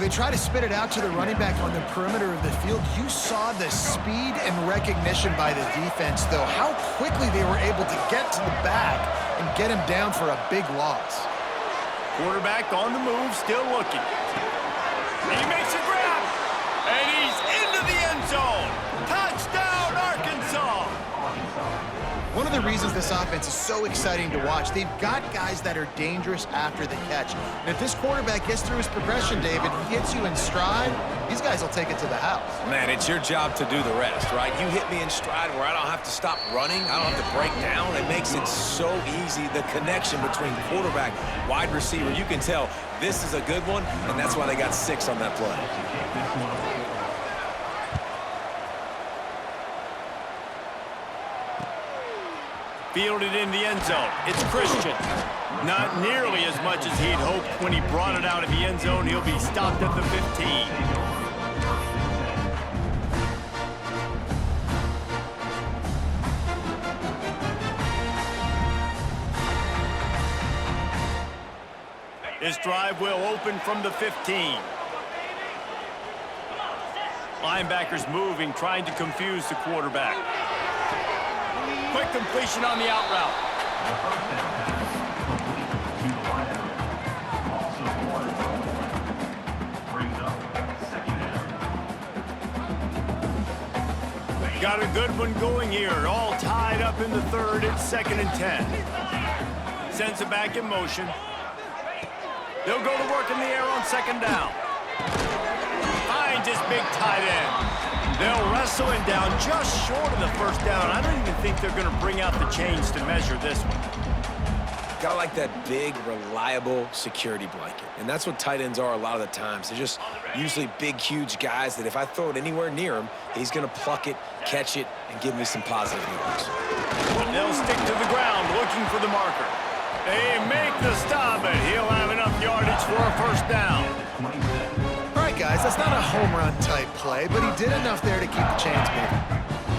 When they try to spit it out to the running back on the perimeter of the field, you saw the speed and recognition by the defense, though, how quickly they were able to get to the back and get him down for a big loss. Quarterback on the move, still looking. He makes a grab, and he's into the end zone. Touchdown, Arkansas! One of the reasons this offense is so exciting to watch, they've got guys that are dangerous after the catch. And if this quarterback gets through his progression, David, he hits you in stride, these guys will take it to the house. Man, it's your job to do the rest, right? You hit me in stride where I don't have to stop running. I don't have to break down. It makes it so easy. The connection between quarterback, wide receiver, you can tell this is a good one, and that's why they got 6 on that play. Fielded in the end zone. It's Christian. Not nearly as much as he'd hoped when he brought it out of the end zone. He'll be stopped at the 15. This drive will open from the 15. Linebackers moving, trying to confuse the quarterback. Quick completion on the out route. Got a good one going here. All tied up in the third. It's 2nd and 10. Sends it back in motion. They'll go to work in the air on 2nd down. Finds his big tight end. They'll wrestle him down just short of the 1st down. I don't even think they're going to bring out the chains to measure this one. Got like that big, reliable security blanket. And that's what tight ends are a lot of the times. They're just usually big, huge guys that if I throw it anywhere near him, he's going to pluck it, catch it, and give me some positive yards. They'll stick to the ground looking for the marker. They make the stop, and he'll have enough yardage for a 1st down. Guys, that's not a home run type play, but he did enough there to keep the chains moving.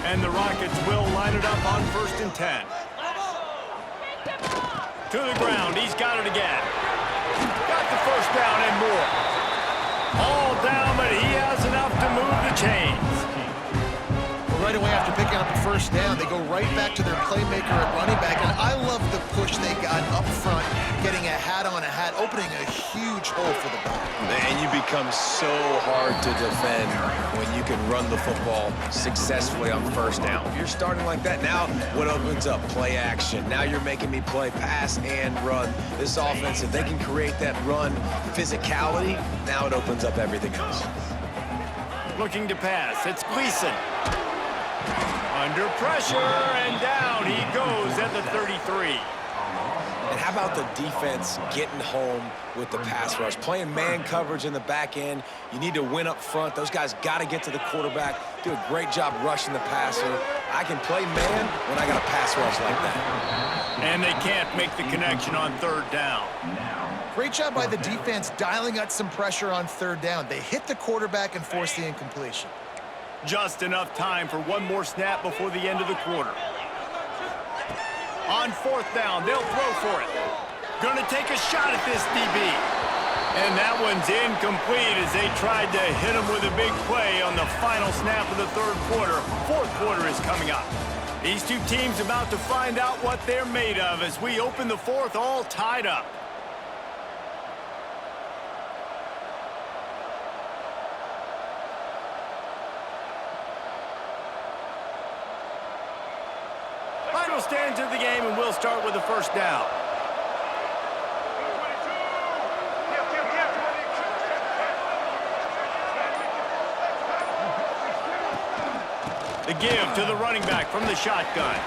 And the Rockets will line it up on 1st and 10. To the ground, he's got it again. Got the 1st down and more. All down, but he has enough to move the chains. Well, right away after picking up the 1st down, they go right back to their playmaker at running back, and I love the push they got up front, getting a hat on a hat, opening a huge hole for the back. Man, you become so hard to defend when you can run the football successfully on 1st down. If you're starting like that, now what opens up? Play action. Now you're making me play pass and run. This offense, if they can create that run physicality, now it opens up everything else. Looking to pass. It's Gleason. Under pressure, and down he goes at the 33. And how about the defense getting home with the pass rush? Playing man coverage in the back end. You need to win up front. Those guys got to get to the quarterback, do a great job rushing the passer. I can play man when I got a pass rush like that. And they can't make the connection on 3rd down. Great job by the defense dialing up some pressure on 3rd down. They hit the quarterback and forced the incompletion. Just enough time for one more snap before the end of the quarter. On 4th down, they'll throw for it. Gonna take a shot at this DB. And that one's incomplete as they tried to hit him with a big play on the final snap of the 3rd quarter. 4th quarter is coming up. These two teams about to find out what they're made of as we open the 4th all tied up. Final stands of the game, and we'll start with the 1st down. The give to the running back from the shotgun.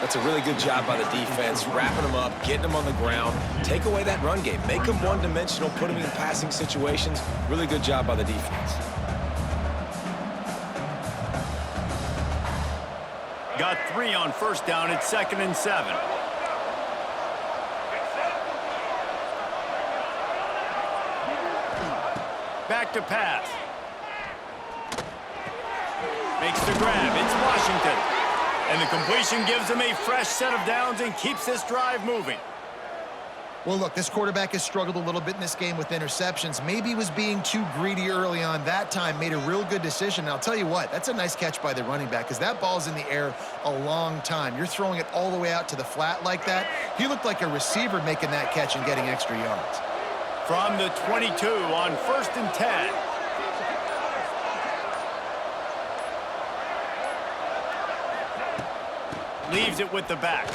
That's a really good job by the defense, wrapping them up, getting them on the ground. Take away that run game. Make them one-dimensional, put them in passing situations. Really good job by the defense. Got 3 on 1st down. It's 2nd and 7. Back to pass. Makes the grab. It's Washington. And the completion gives him a fresh set of downs and keeps this drive moving. Well, look, this quarterback has struggled a little bit in this game with interceptions. Maybe he was being too greedy early on that time, made a real good decision. And I'll tell you what, that's a nice catch by the running back because that ball's in the air a long time. You're throwing it all the way out to the flat like that. He looked like a receiver making that catch and getting extra yards. From the 22 on 1st and 10. Leaves it with the back.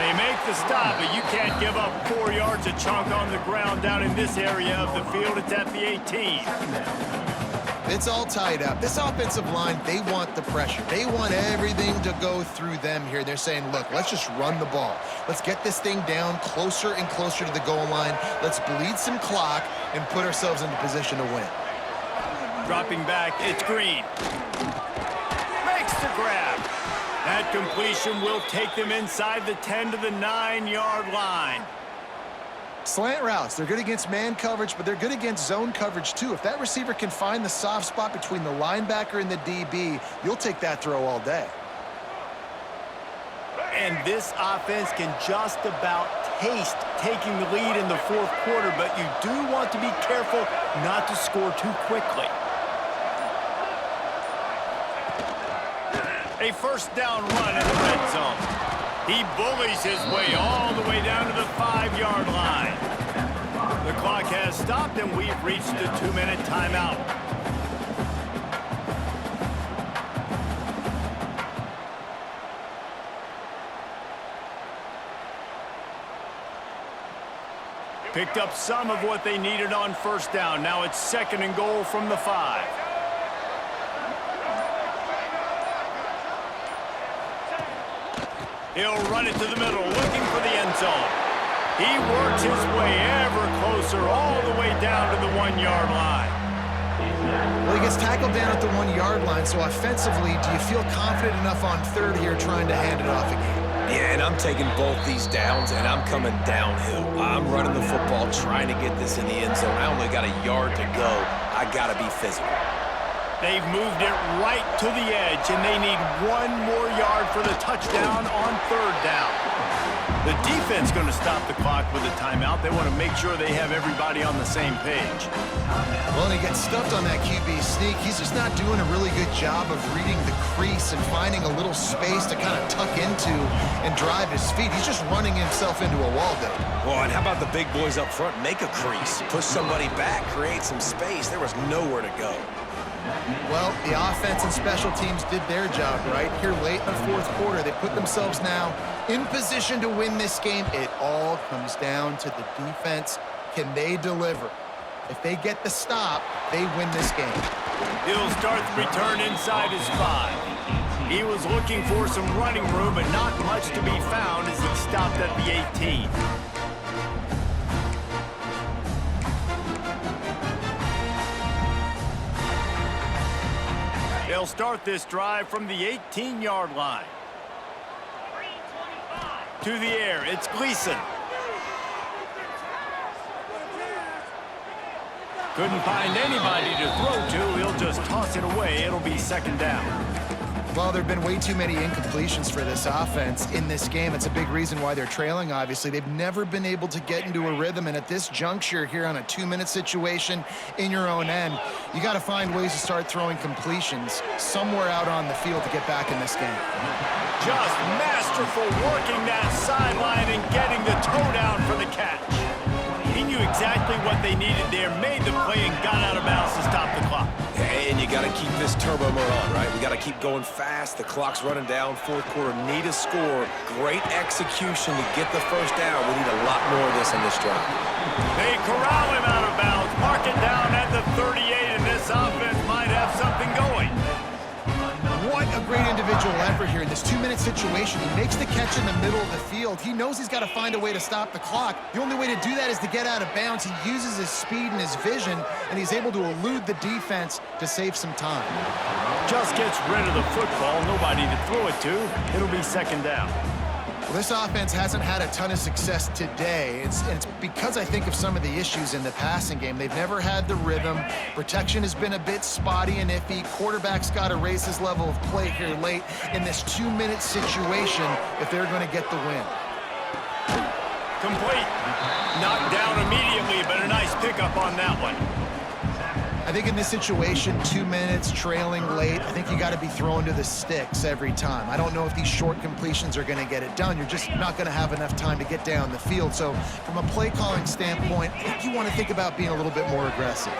They make the stop, but you can't give up 4 yards a chunk on the ground down in this area of the field. It's at the 18. It's all tied up. This offensive line, they want the pressure. They want everything to go through them here. They're saying, look, let's just run the ball. Let's get this thing down closer and closer to the goal line. Let's bleed some clock and put ourselves in the position to win. Dropping back, it's Green. Makes the grab. That completion will take them inside the 10 to the 9-yard line. Slant routes, they're good against man coverage, but they're good against zone coverage too. If that receiver can find the soft spot between the linebacker and the DB, you'll take that throw all day. And this offense can just about taste taking the lead in the 4th quarter, but you do want to be careful not to score too quickly. A first down run in the red zone. He bullies his way all the way down to the 5-yard line. The clock has stopped, and we've reached the 2-minute timeout. Picked up some of what they needed on first down. Now it's 2nd and goal from the 5. He'll run it to the middle, looking for the end zone. He works his way ever closer, all the way down to the 1-yard line. Well, he gets tackled down at the 1-yard line, so offensively, do you feel confident enough on 3rd here trying to hand it off again? Yeah, and I'm taking both these downs, and I'm coming downhill. I'm running the football, trying to get this in the end zone. I only got a yard to go. I got to be physical. They've moved it right to the edge, and they need 1 more yard for the touchdown on 3rd down. The defense going to stop the clock with a timeout. They want to make sure they have everybody on the same page. Well, and he gets stuffed on that QB sneak. He's just not doing a really good job of reading the crease and finding a little space to kind of tuck into and drive his feet. He's just running himself into a wall, Dave. Well, and how about the big boys up front? Make a crease, push somebody back, create some space. There was nowhere to go. Well, the offense and special teams did their job, right? Here late in the 4th quarter, they put themselves now in position to win this game. It all comes down to the defense. Can they deliver? If they get the stop, they win this game. He'll start the return inside his 5. He was looking for some running room, but not much to be found as he stopped at the 18. They'll start this drive from the 18-yard line. To the air, it's Gleason. Couldn't find anybody to throw to. He'll just toss it away. It'll be 2nd down. Well, there have been way too many incompletions for this offense in this game. It's a big reason why they're trailing, obviously. They've never been able to get into a rhythm, and at this juncture here on a 2-minute situation in your own end, you got to find ways to start throwing completions somewhere out on the field to get back in this game. Just masterful working that sideline and getting the toe down for the catch. He knew exactly what they needed there, made the play, and got out of bounds to stop the clock. And you got to keep this turbo mode on, right? We got to keep going fast. The clock's running down. 4th quarter, need a score. Great execution to get the first down. We need a lot more of this in this drive. They corral him out of bounds, mark it down at the 38, and this offense might have something going. What a great individual effort here in this 2-minute situation. He makes the catch in the middle of the field. He knows he's got to find a way to stop the clock. The only way to do that is to get out of bounds. He uses his speed and his vision, and he's able to elude the defense to save some time. Just gets rid of the football. Nobody to throw it to. It'll be 2nd down. Well, this offense hasn't had a ton of success today. It's because I think of some of the issues in the passing game. They've never had the rhythm. Protection has been a bit spotty and iffy. Quarterback's got to raise his level of play here late in this 2-minute situation if they're going to get the win. Complete. Knocked down immediately, but a nice pickup on that one. I think in this situation, 2 minutes, trailing late, I think you got to be throwing to the sticks every time. I don't know if these short completions are going to get it done. You're just not going to have enough time to get down the field. So from a play calling standpoint, I think you want to think about being a little bit more aggressive.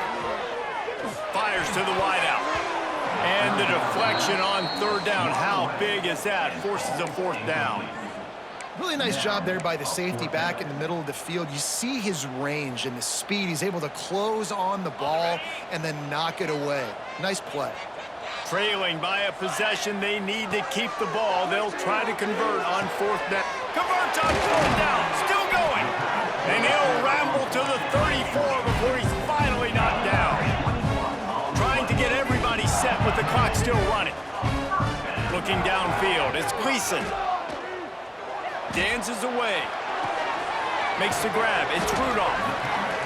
Fires to the wideout. And the deflection on third down. How big is that? Forces a fourth down. Really nice job there by the safety back in the middle of the field. You see his range and the speed. He's able to close on the ball and then knock it away. Nice play. Trailing by a possession, they need to keep the ball. They'll try to convert on fourth down. Converts on fourth down. Still going. And he'll ramble to the 34 before he's finally knocked down. Trying to get everybody set with the clock still running. Looking downfield, it's Gleason. Dances away. Makes the grab. It's Rudolph.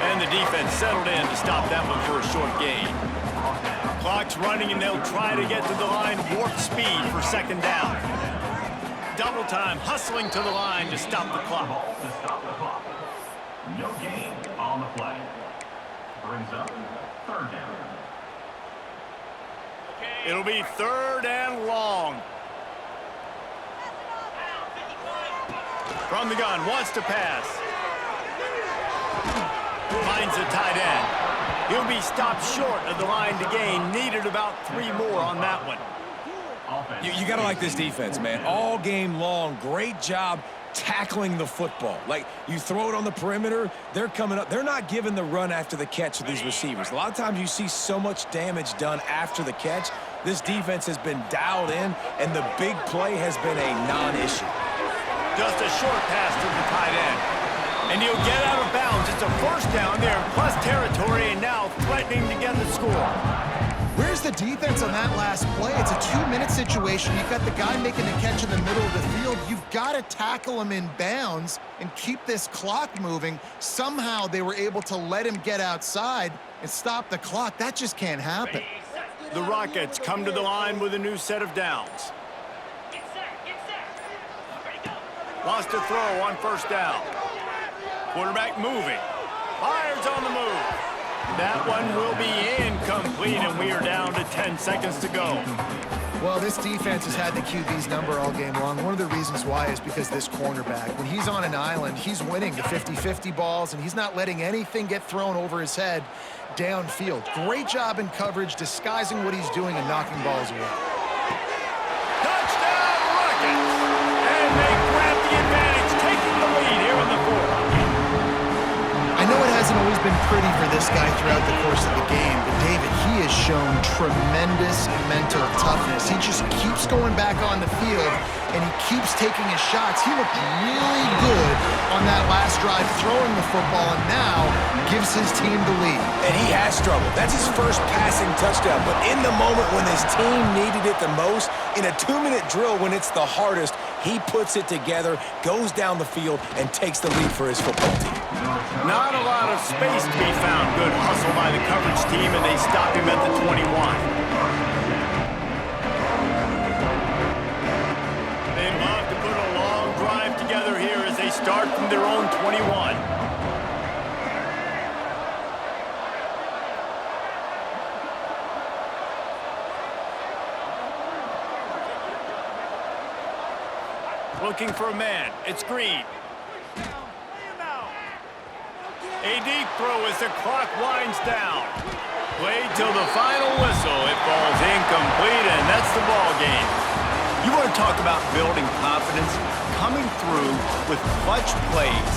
And the defense settled in to stop that one for a short gain. Clock's running, and they'll try to get to the line. Warp speed for second down. Double time, hustling to the line to stop the clock. No gain on the play. Brings up third down. It'll be third and long. From the gun, wants to pass. Finds a tight end. He'll be stopped short of the line to gain. Needed about 3 more on that one. You got to like this defense, man. All game long, great job tackling the football. Like, you throw it on the perimeter, they're coming up. They're not giving the run after the catch of these receivers. A lot of times you see so much damage done after the catch. This defense has been dialed in, and the big play has been a non-issue. Just a short pass to the tight end. And he'll get out of bounds. It's a first down there, plus territory, and now threatening to get the score. Where's the defense on that last play? It's a 2-minute situation. You've got the guy making the catch in the middle of the field. You've got to tackle him in bounds and keep this clock moving. Somehow they were able to let him get outside and stop the clock. That just can't happen. The Rockets come to the line with a new set of downs. Wants to throw on first down. Quarterback moving. Fires on the move. That one will be incomplete, and we are down to 10 seconds to go. Well, this defense has had the QB's number all game long. One of the reasons why is because this cornerback, when he's on an island, he's winning the 50-50 balls, and he's not letting anything get thrown over his head downfield. Great job in coverage, disguising what he's doing and knocking balls away. Touchdown, Rockets! And they grab the advantage, taking the lead here in the fourth. I know it hasn't always been pretty for this guy throughout the course of the game, but David, he has shown tremendous mental toughness. He just keeps going back on the field, and he keeps taking his shots. He looked really good on that last drive throwing the football, and now gives his team the lead. And he has struggled. That's his first passing touchdown. But in the moment when his team needed it the most, in a 2-minute drill when it's the hardest, he puts it together, goes down the field, and takes the lead for his football team. Not a lot of space to be found. Good hustle by the coverage team, and they stop him at the 21. They'd love to put a long drive together here as they start from their own 21. Looking for a man. It's Green. A deep throw as the clock winds down. Played till the final whistle. It falls incomplete, and that's the ball game. You want to talk about building confidence? Coming through with clutch plays,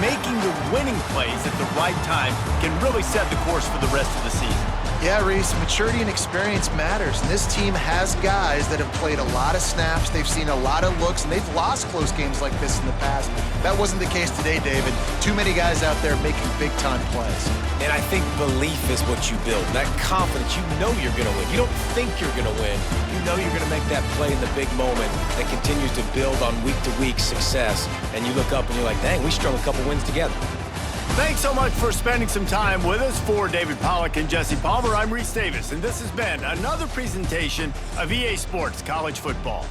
making the winning plays at the right time can really set the course for the rest of the season. Yeah, Reese, maturity and experience matters, and this team has guys that have played a lot of snaps, they've seen a lot of looks, and they've lost close games like this in the past. That wasn't the case today, David. Too many guys out there making big-time plays. And I think belief is what you build. That confidence, you know you're going to win. You don't think you're going to win. You know you're going to make that play in the big moment that continues to build on week-to-week success. And you look up and you're like, dang, we strung a couple wins together. Thanks so much for spending some time with us. For David Pollack and Jesse Palmer, I'm Reese Davis, and this has been another presentation of EA Sports College Football.